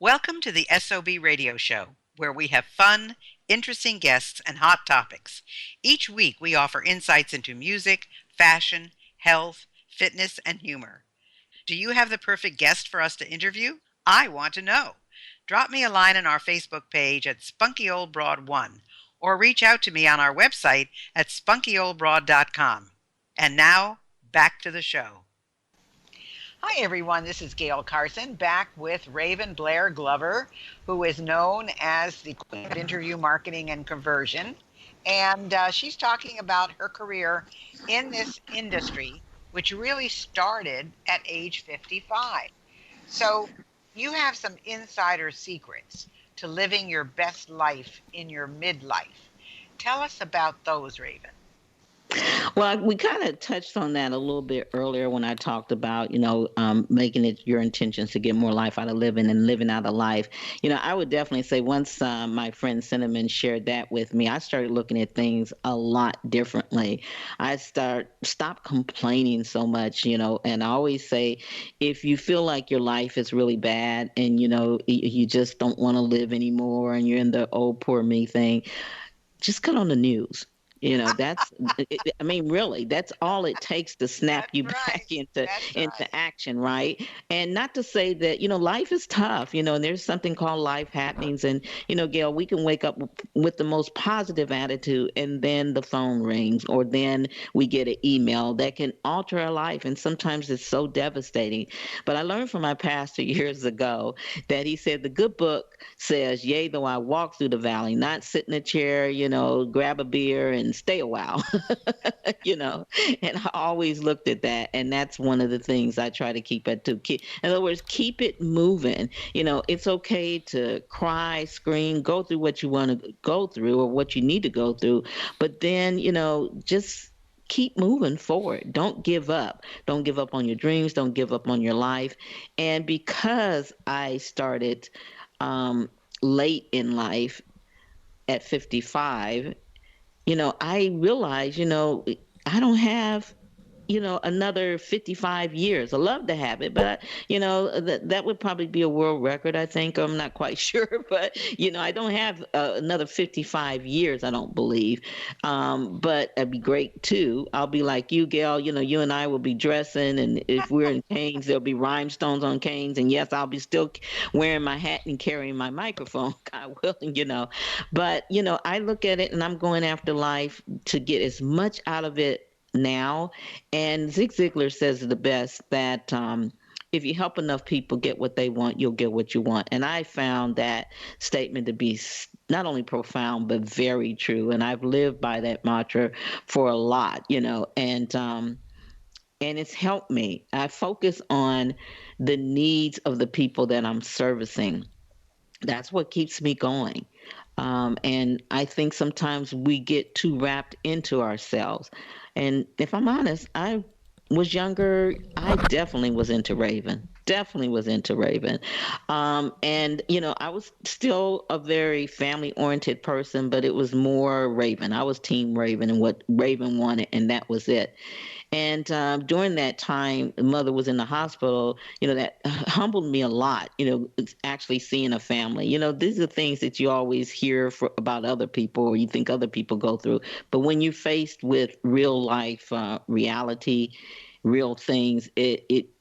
Welcome to the SOB radio show, where we have fun, interesting guests, and hot topics. Each week, we offer insights into music, fashion, health, fitness, and humor. Do you have the perfect guest for us to interview? I want to know. Drop me a line on our Facebook page at Spunky Old Broad 1 or reach out to me on our website at spunkyoldbroad.com. And now, back to the show. Hi, everyone. This is Gayle Carson back with Raven Blair Glover, who is known as the Queen of Interview Marketing and Conversion. And she's talking about her career in this industry, which really started at age 55. So you have some insider secrets to living your best life in your midlife. Tell us about those, Raven. Well, we kind of touched on that a little bit earlier when I talked about, making it your intentions to get more life out of living and living out of life. I would definitely say once my friend Cinnamon shared that with me, I started looking at things a lot differently. Stop complaining so much, and I always say, if you feel like your life is really bad and, you just don't want to live anymore and you're in the old poor me thing, just cut on the news. Really, that's all it takes to snap That's you right. back into That's into right. action, right? And not to say that, life is tough, and there's something called life happenings. And, Gail, we can wake up with the most positive attitude and then the phone rings or then we get an email that can alter our life. And sometimes it's so devastating. But I learned from my pastor years ago that he said the good book says, yea, though I walk through the valley, not sit in a chair, grab a beer and stay a while, you know. And I always looked at that. And that's one of the things I try to keep it to. In other words, keep it moving. It's okay to cry, scream, go through what you want to go through or what you need to go through. But then, just keep moving forward. Don't give up. Don't give up on your dreams. Don't give up on your life. And because I started um, late in life at 55, I realized, I don't have, another 55 years. I love to have it, but, that would probably be a world record, I think. I'm not quite sure, but, I don't have another 55 years, I don't believe. But it'd be great too. I'll be like you, Gail, you and I will be dressing, and if we're in canes, there'll be rhinestones on canes. And yes, I'll be still wearing my hat and carrying my microphone, God willing, But, I look at it and I'm going after life to get as much out of it now. And Zig Ziglar says the best that if you help enough people get what they want, you'll get what you want. And I found that statement to be not only profound, but very true. And I've lived by that mantra for a lot, and it's helped me. I focus on the needs of the people that I'm servicing. That's what keeps me going. And I think sometimes we get too wrapped into ourselves. And if I'm honest, I was younger, I definitely was into Raven. Definitely was into Raven. And, I was still a very family oriented person, but it was more Raven. I was Team Raven and what Raven wanted, and that was it. And during that time, mother was in the hospital. That humbled me a lot. It's actually seeing a family. These are things that you always hear about other people or you think other people go through. But when you're faced with real life reality, real things, it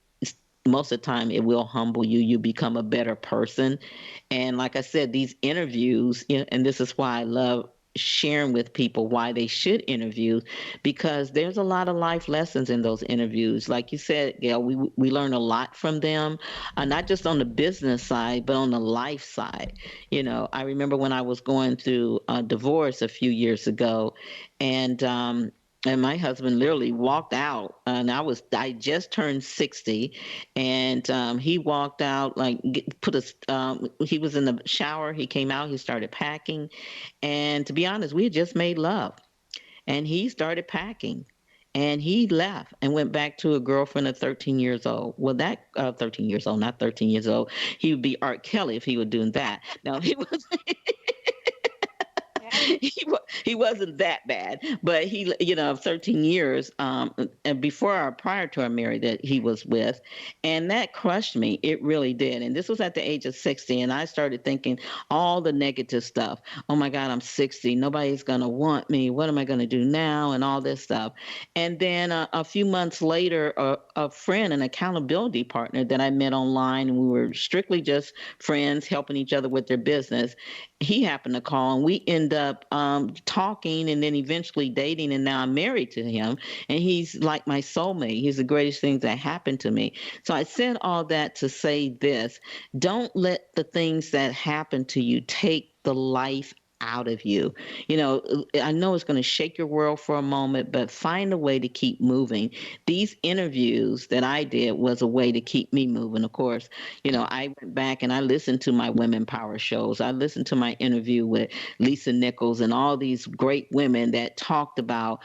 most of the time it will humble you. You become a better person. And like I said, these interviews, and this is why I love sharing with people why they should interview, because there's a lot of life lessons in those interviews. Like you said, Gail, we learn a lot from them, not just on the business side, but on the life side. I remember when I was going through a divorce a few years ago, and my husband literally walked out, and I just turned 60, and he walked out like he was in the shower. He came out. He started packing, and to be honest, we had just made love, and he started packing. And he left and went back to a girlfriend of 13 years old. Well, that 13 years old, not 13 years old. He would be Art Kelly if he was doing that. Now, he was He wasn't that bad, but he, 13 years, and before our prior to our marriage that he was with, and that crushed me. It really did. And this was at the age of 60, and I started thinking all the negative stuff. Oh my God, I'm 60. Nobody's gonna want me. What am I gonna do now? And all this stuff. And then a few months later, a friend, an accountability partner that I met online, and we were strictly just friends helping each other with their business, he happened to call, and we end up talking and then eventually dating, and now I'm married to him, and he's like my soulmate. He's the greatest thing that happened to me. So I said all that to say this: don't let the things that happen to you take the life out of you. I know it's going to shake your world for a moment, but find a way to keep moving. These interviews that I did was a way to keep me moving. Of course, I went back and I listened to my women power shows. I listened to my interview with Lisa Nichols and all these great women that talked about,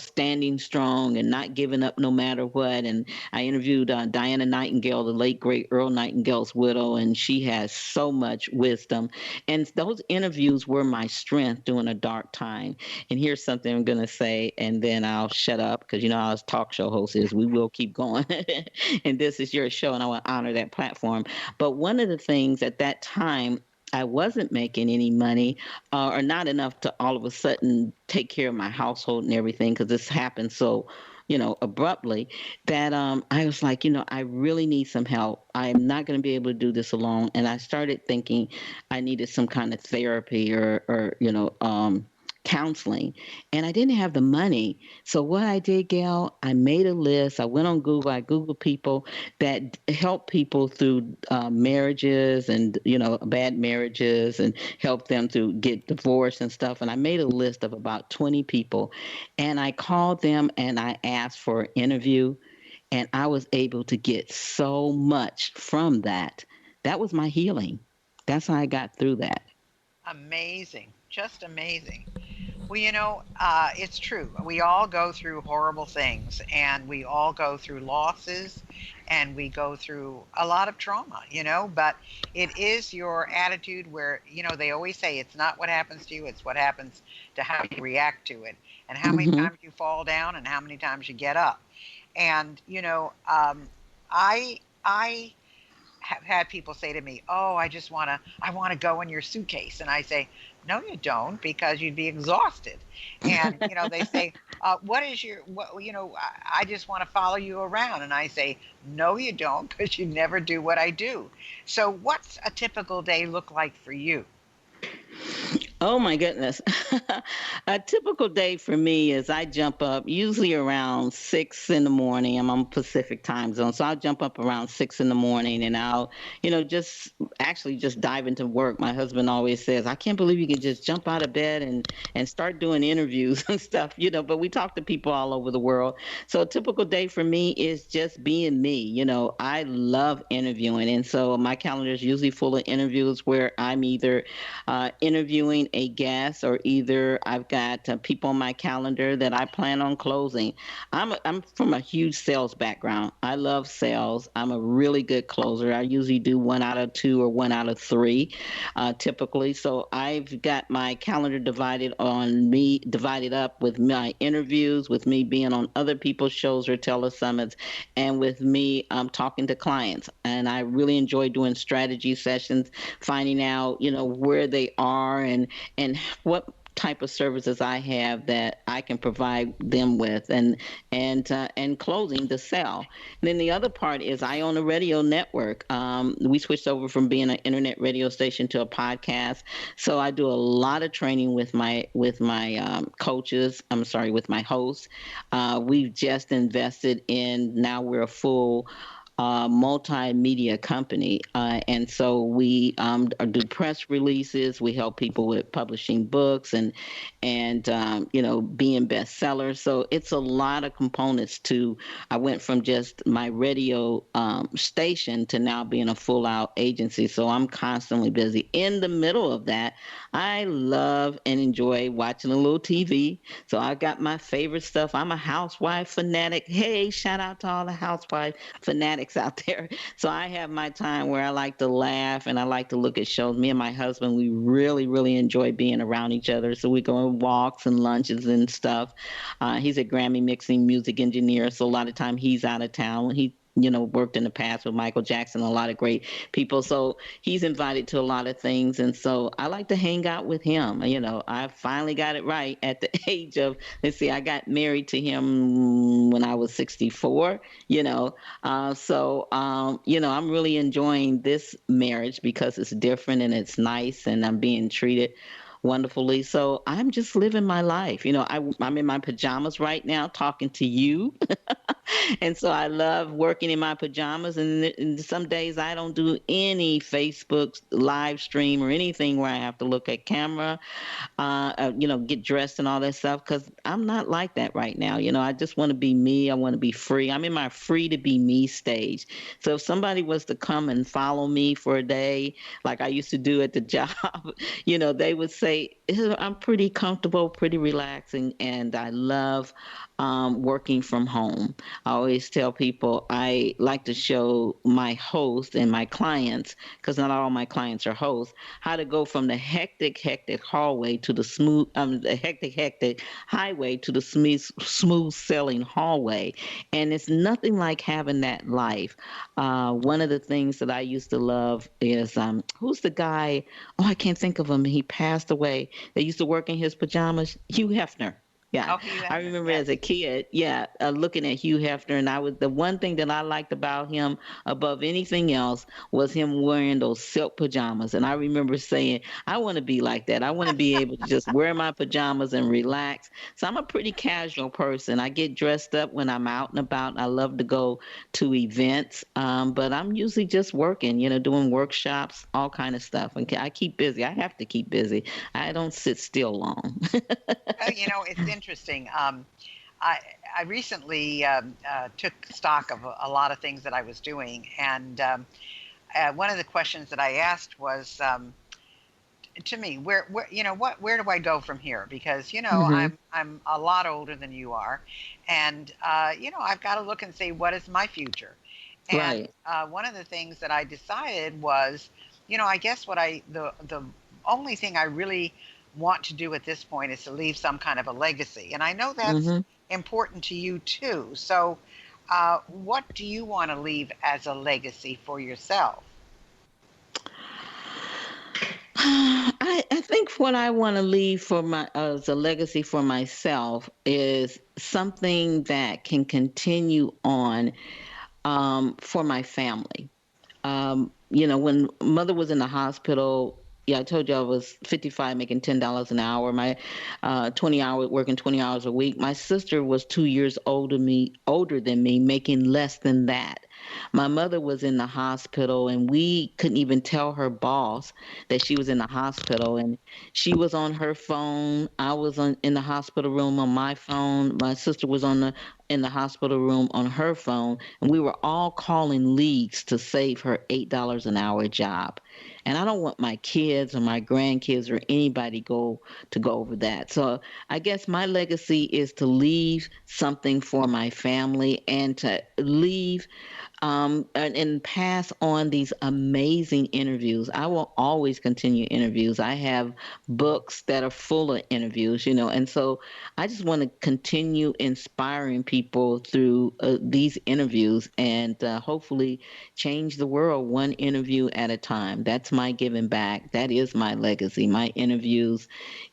standing strong and not giving up no matter what. And I interviewed Diana Nightingale, the late great Earl Nightingale's widow, and she has so much wisdom. And those interviews were my strength during a dark time. And here's something I'm going to say, and then I'll shut up, because you know how us talk show hosts is. We will keep going. And this is your show, and I want to honor that platform. But one of the things at that time, I wasn't making any money, or not enough to all of a sudden take care of my household and everything, because this happened so, abruptly, that I was like, I really need some help. I'm not going to be able to do this alone. And I started thinking I needed some kind of therapy, or counseling, and I didn't have the money. So what I did, Gail, I made a list. I went on Google. I Googled people that help people through marriages, and bad marriages, and help them to get divorced and stuff. And I made a list of about 20 people, and I called them and I asked for an interview, and I was able to get so much from that. That was my healing. That's how I got through that. Amazing. Just amazing. Well, it's true. We all go through horrible things, and we all go through losses, and we go through a lot of trauma, but it is your attitude where, they always say it's not what happens to you, it's what happens to how you react to it, and how many Hmm. times you fall down and how many times you get up. And, I have had people say to me, "Oh, I want to go in your suitcase," and I say, "No, you don't, because you'd be exhausted." And they say, "What is your what?" I just want to follow you around, and I say, "No, you don't, because you never do what I do." So, what's a typical day look like for you? Oh my goodness. A typical day for me is I jump up usually around 6 in the morning. I'm on Pacific time zone. So I'll jump up around 6 in the morning, and I'll, just actually just dive into work. My husband always says, I can't believe you can just jump out of bed and start doing interviews and stuff, but we talk to people all over the world. So a typical day for me is just being me. I love interviewing. And so my calendar is usually full of interviews where I'm either interviewing a guest, or either I've got people on my calendar that I plan on closing. I'm from a huge sales background. I love sales. I'm a really good closer. I usually do 1 out of 2 or 1 out of 3, typically. So I've got my calendar divided up with my interviews, with me being on other people's shows or telesummits, and with me talking to clients. And I really enjoy doing strategy sessions, finding out, where they are, and what type of services I have that I can provide them with, and closing the sale. And then the other part is I own a radio network. We switched over from being an internet radio station to a podcast, so I do a lot of training with my coaches. I'm sorry, with my hosts. We've just invested in, now we're a full multimedia company. And so we do press releases. We help people with publishing books, and being bestsellers. So it's a lot of components to. I went from just my radio station to now being a full out agency. So I'm constantly busy. In the middle of that, I love and enjoy watching a little TV. So I got my favorite stuff. I'm a housewife fanatic. Hey, shout out to all the housewife fanatics addicts out there. So I have my time where I like to laugh and I like to look at shows. Me and my husband, we really, really enjoy being around each other. So we go on walks and lunches and stuff. He's a Grammy mixing music engineer. So a lot of time he's out of town. When he worked in the past with Michael Jackson, a lot of great people. So he's invited to a lot of things. And so I like to hang out with him. I finally got it right at the age of, let's see, I got married to him when I was 64, I'm really enjoying this marriage because it's different and it's nice and I'm being treated wonderfully. So I'm just living my life. I'm in my pajamas right now talking to you. And so I love working in my pajamas. And some days I don't do any Facebook live stream or anything where I have to look at camera, get dressed and all that stuff because I'm not like that right now. I just want to be me. I want to be free. I'm in my free to be me stage. So if somebody was to come and follow me for a day, like I used to do at the job, they would say, I'm pretty comfortable, pretty relaxing, and I love working from home. I always tell people I like to show my host and my clients, because not all my clients are hosts, how to go from the hectic hallway to the hectic highway to the smooth sailing hallway. And it's nothing like having that life. One of the things that I used to love is who's the guy? Oh, I can't think of him. He passed away. They used to work in his pajamas. Hugh Hefner. Yeah, Oh, Hugh I Hefner, remember as a yes. kid, looking at Hugh Hefner, and the one thing that I liked about him above anything else was him wearing those silk pajamas. And I remember saying, I want to be like that. I want to be able to just wear my pajamas and relax. So I'm a pretty casual person. I get dressed up when I'm out and about. I love to go to events, but I'm usually just working, doing workshops, all kind of stuff. And I keep busy. I have to keep busy. I don't sit still long. Oh, it's interesting. I I recently took stock of a lot of things that I was doing, and one of the questions that I asked was, to me, where where do I go from here? Because Hmm. I'm a lot older than you are, and I've got to look and say what is my future. And Right. one of the things that I decided was, I guess the only thing I really want to do at this point is to leave some kind of a legacy, and I know that's Hmm. important to you too. So, what do you want to leave as a legacy for yourself? I think what I want to leave for my as a legacy for myself is something that can continue on for my family. When mother was in the hospital, yeah, I told you I was 55, making $10 an hour. My 20 hour working 20 hours a week. My sister was 2 years older than me, making less than that. My mother was in the hospital, and we couldn't even tell her boss that she was in the hospital. And she was on her phone. I was in the hospital room on my phone. My sister was in the hospital room on her phone, and we were all calling leagues to save her $8 an hour job. And I don't want my kids or my grandkids or anybody go over that. So I guess my legacy is to leave something for my family and to leave and pass on these amazing interviews. I will always continue interviews. I have books that are full of interviews, and so I just want to continue inspiring people through these interviews and hopefully change the world one interview at a time. That's my giving back. That is my legacy. My interviews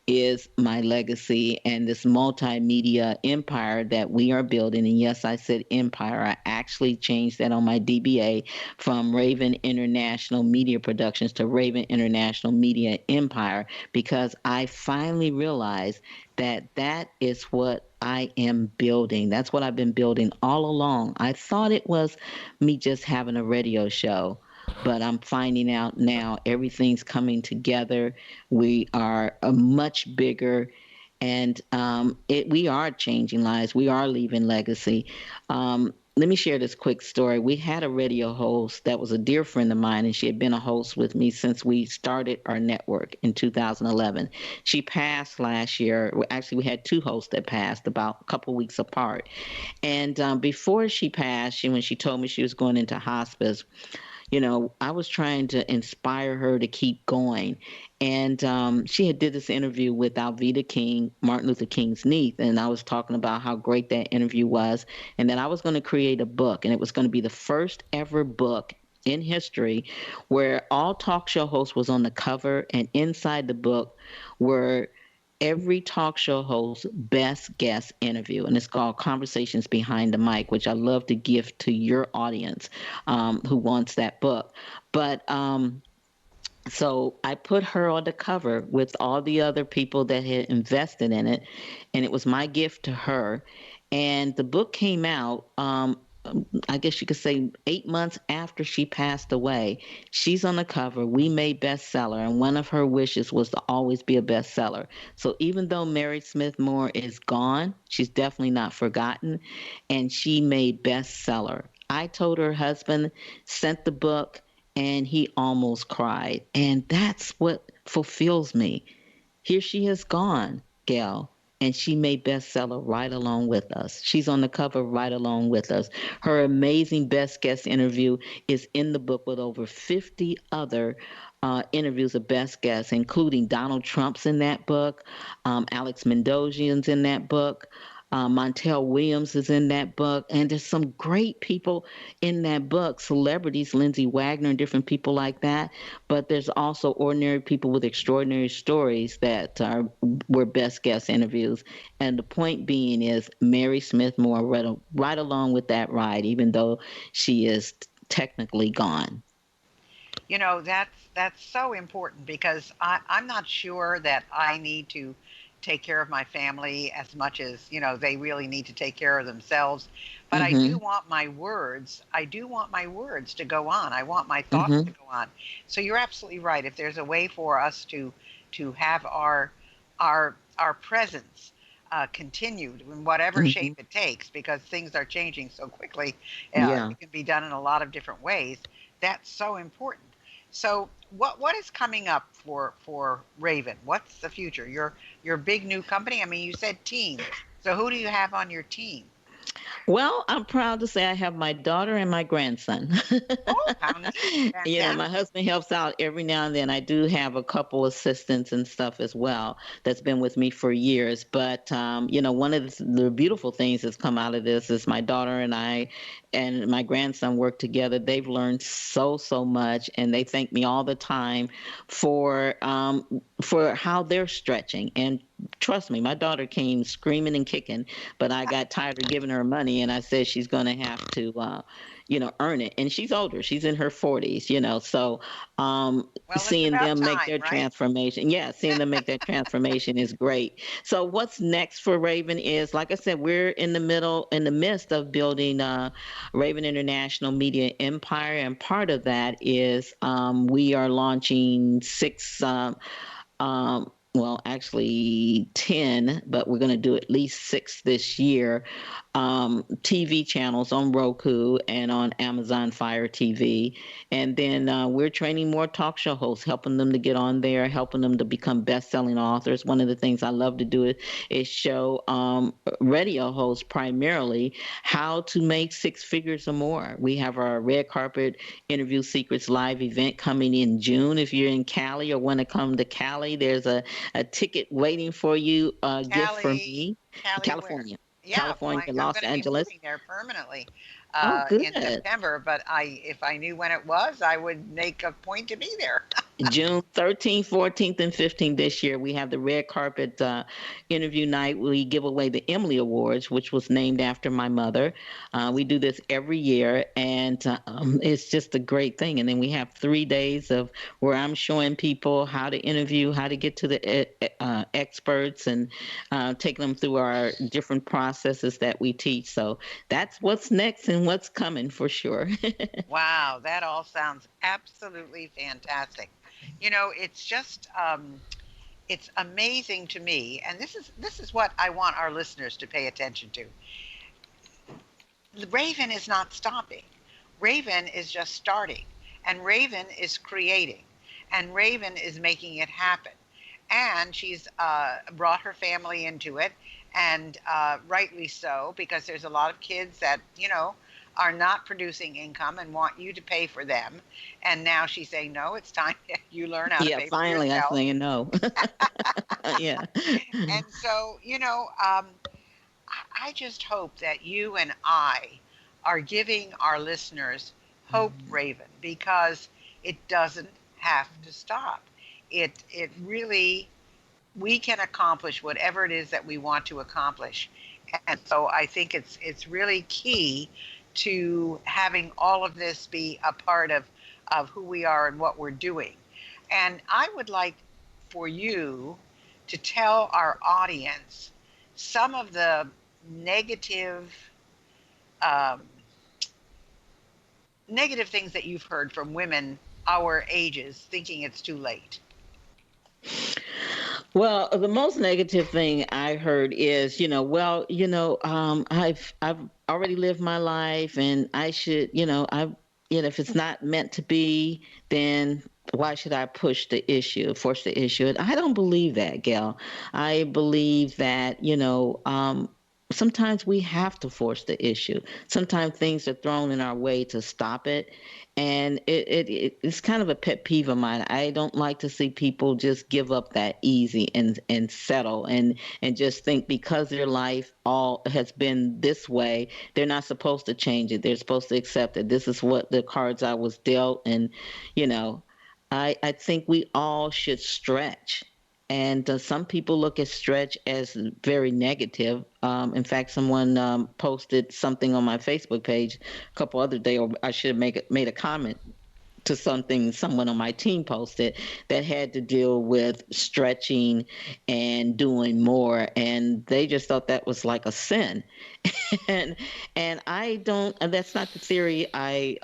is my legacy and this multimedia empire that we are building. And yes, I said empire. I actually changed that on my DBA from Raven International Media Productions to Raven International Media Empire because I finally realized that that is what I am building. That's what I've been building all along. I thought it was me just having a radio show, but I'm finding out now everything's coming together. We are a much bigger, and we are changing lives. We are leaving legacy. let me share this quick story. We had a radio host that was a dear friend of mine, and she had been a host with me since we started our network in 2011. She passed last year. Actually, we had two hosts that passed about a couple weeks apart. And before she passed, when she told me she was going into hospice, I was trying to inspire her to keep going. And she had did this interview with Alveda King, Martin Luther King's niece, and I was talking about how great that interview was, and that I was going to create a book, and it was going to be the first ever book in history where all talk show hosts was on the cover, and inside the book were every talk show host's best guest interview, and it's called Conversations Behind the Mic, which I love to give to your audience who wants that book. But so I put her on the cover with all the other people that had invested in it, and it was my gift to her. And the book came out. I guess you could say 8 months after she passed away. She's on the cover. We made bestseller, and one of her wishes was to always be a bestseller. So even though Mary Smith Moore is gone, she's definitely not forgotten, and she made bestseller. I told her husband, sent the book, and he almost cried. And that's what fulfills me. Here she has gone, Gail, and she made bestseller right along with us. She's on the cover right along with us. Her amazing best guest interview is in the book with over 50 other interviews of best guests, including Donald Trump's in that book, Alex Mendozian's in that book. Montel Williams is in that book, and there's some great people in that book, celebrities, Lindsay Wagner, and different people like that. But there's also ordinary people with extraordinary stories that were best guest interviews. And the point being is, Mary Smith Moore right along with that ride, even though she is technically gone. That's so important because I'm not sure that I need to take care of my family as much as they really need to take care of themselves. But I do Mm-hmm. want my words. I do want my words to go on. I want my thoughts to Mm-hmm. go on. So you're absolutely right. If there's a way for us to have our presence continued in whatever Mm-hmm. shape it takes, because things are changing so quickly, Yeah. it can be done in a lot of different ways. That's so important. So what is coming up for Raven? What's the future? Your big new company. I mean, you said team. So who do you have on your team? Well, I'm proud to say I have my daughter and my grandson. Oh, how neat! My Fantastic. husband helps out every now and then. I do have a couple assistants and stuff as well that's been with me for years. But, one of the beautiful things that's come out of this is my daughter and I and my grandson work together. They've learned so much, and they thank me all the time for how they're stretching. And trust me, my daughter came screaming and kicking, but I got tired of giving her money, and I said she's going to have to, earn it. And she's older; she's in her 40s, So, Well, it's seeing about them make time, their right? transformation, yeah, seeing them make that transformation is great. So, what's next for Raven is, like I said, we're in the midst of building Raven International Media Empire, and part of that is we are launching six. Well, actually 10, but we're going to do at least six this year. TV channels on Roku and on Amazon Fire TV. And then we're training more talk show hosts, helping them to get on there, helping them to become best selling authors. One of the things I love to do is show radio hosts primarily how to make six figures or more. We have our red carpet interview secrets live event coming in June. If you're in Cali or want to come to Cali, there's a ticket waiting for you. Gift for Cali, me, Cali, where? California, Yeah, well, California, I'm Los going to be Angeles. moving there permanently Oh, in good. September. But if I knew when it was, I would make a point to be there. June 13th, 14th, and 15th this year, we have the red carpet interview night. We give away the Emily Awards, which was named after my mother. We do this every year, and it's just a great thing. And then we have 3 days of where I'm showing people how to interview, how to get to the experts, and taking them through our different processes that we teach. So that's what's next and what's coming for sure. Wow, that all sounds absolutely fantastic. It's just it's amazing to me, and this is what I want our listeners to pay attention to. Raven is not stopping. Raven is just starting. And Raven is creating. And Raven is making it happen. And she's brought her family into it. And rightly so, because there's a lot of kids that, are not producing income and want you to pay for them. And now she's saying, no, it's time you learn how to Yeah, pay for finally I yourself. say no. Yeah. And so, I just hope that you and I are giving our listeners hope, Raven, because it doesn't have to stop. It really, we can accomplish whatever it is that we want to accomplish. And so I think it's really key to having all of this be a part of who we are and what we're doing. And I would like for you to tell our audience some of the negative um, negative things that you've heard from women our ages thinking it's too late. Well, the most negative thing I heard is, well, I've already lived my life, and I should, if it's not meant to be, then why should I force the issue? And I don't believe that, Gail. I believe that, sometimes we have to force the issue. Sometimes things are thrown in our way to stop it, and it's kind of a pet peeve of mine. I don't like to see people just give up that easy and settle and just think because their life all has been this way, they're not supposed to change it. They're supposed to accept it. This is what the cards I was dealt, and you know, I think we all should stretch. And some people look at stretch as very negative. In fact, someone posted something on my Facebook page a couple other day, or I should have made a comment to something someone on my team posted that had to deal with stretching and doing more, and they just thought that was like a sin. and I don't. And that's not the theory I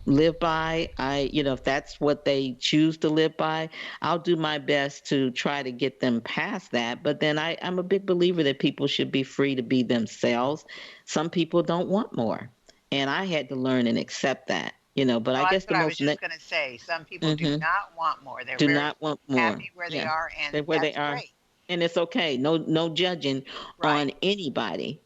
live by. If that's what they choose to live by, I'll do my best to try to get them past that. But then I'm a big believer that people should be free to be themselves. Some people don't want more, and I had to learn and accept that. But Well, I guess that's the what I was most just going to say. Some people do hmm not want more. They're do very not want more. happy where they Yeah, are, and they're where they that's are, great. and it's okay. No judging Right. on anybody.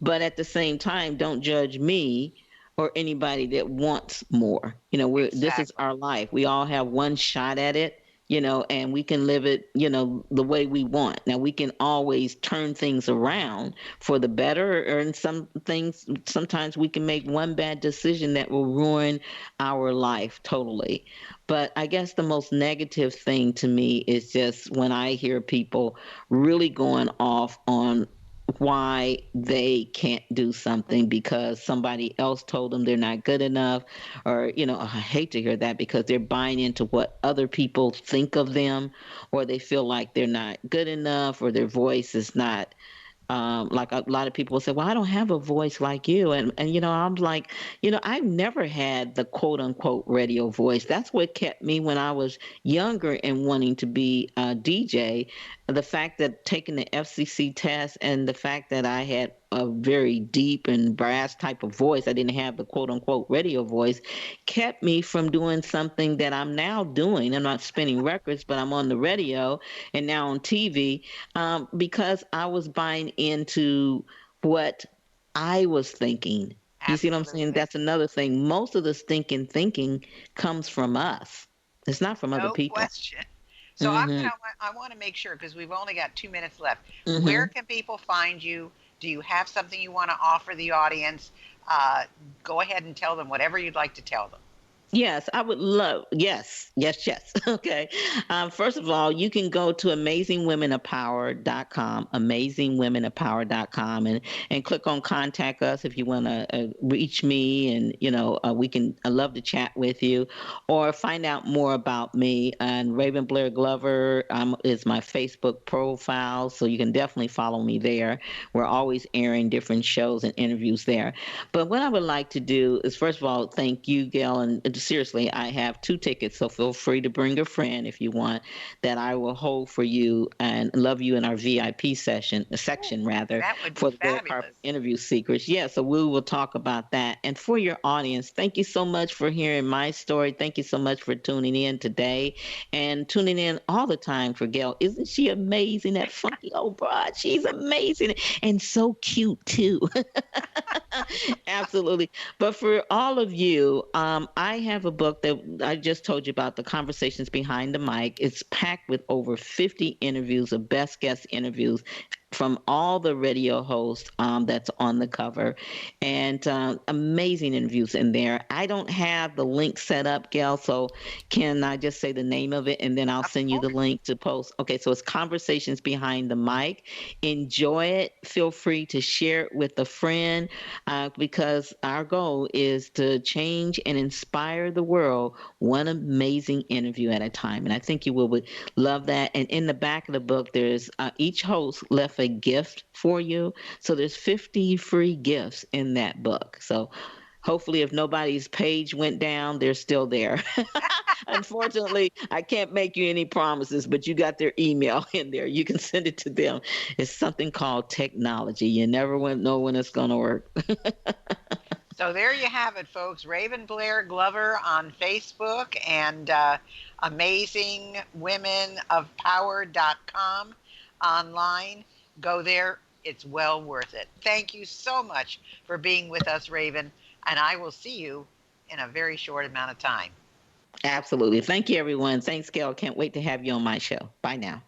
But at the same time, don't judge me or anybody that wants more. This is Exactly. our life. We all have one shot at it. And we can live it, the way we want. Now we can always turn things around for the better, or in some things, sometimes we can make one bad decision that will ruin our life totally. But I guess the most negative thing to me is just when I hear people really going off on why they can't do something because somebody else told them they're not good enough, or I hate to hear that because they're buying into what other people think of them, or they feel like they're not good enough, or their voice is not like a lot of people say, well, I don't have a voice like you. And I'm like, I've never had the quote unquote radio voice. That's what kept me when I was younger and wanting to be a DJ. The fact that taking the FCC test and the fact that I had a very deep and brass type of voice, I didn't have the quote unquote radio voice, kept me from doing something that I'm now doing. I'm not spinning records, but I'm on the radio and now on TV, because I was buying into what I was thinking. You see what I'm saying? Absolutely. That's another thing. Most of the stinking thinking comes from us. It's not from other No people. question. So Mhm. I want to make sure because we've only got 2 minutes left. Where Mhm. can people find you? Do you have something you want to offer the audience? Uh, Go ahead and tell them whatever you'd like to tell them. Yes, I would love. Yes, yes, yes. Okay. First of all, you can go to amazingwomenofpower.com, amazingwomenofpower.com, and click on contact us if you want to reach me, and we can. I love to chat with you, or find out more about me. And Raven Blair Glover is my Facebook profile, so you can definitely follow me there. We're always airing different shows and interviews there. But what I would like to do is, first of all, thank you, Gail, and seriously, I have 2 tickets, so feel free to bring a friend if you want, that I will hold for you and love you in our VIP Ooh, section rather, that would be for the Gayle Carson fabulous. interview secrets. Yeah, so we will talk about that. And for your audience, thank you so much for hearing my story. Thank you so much for tuning in today and tuning in all the time for Gayle. Isn't she amazing? That funky old broad. She's amazing and so cute too. Absolutely. But for all of you, I have a book that I just told you about, The Conversations Behind the Mic. It's packed with over 50 interviews of best guest interviews from all the radio hosts that's on the cover, and amazing interviews in there. I don't have the link set up, Gail, so can I just say the name of it and then I'll Of send you the course. link to post? Okay, so it's Conversations Behind the Mic. Enjoy it. Feel free to share it with a friend, because our goal is to change and inspire the world one amazing interview at a time. And I think you will would love that. And in the back of the book, there's each host left a gift for you. So there's 50 free gifts in that book. So hopefully, if nobody's page went down, they're still there. Unfortunately, I can't make you any promises, but you got their email in there. You can send it to them. It's something called technology. You never know when it's going to work. So there you have it, folks. Raven Blair Glover on Facebook and amazingwomenofpower.com online. Go there. It's well worth it. Thank you so much for being with us, Raven. And I will see you in a very short amount of time. Absolutely. Thank you, everyone. Thanks, Gail. Can't wait to have you on my show. Bye now.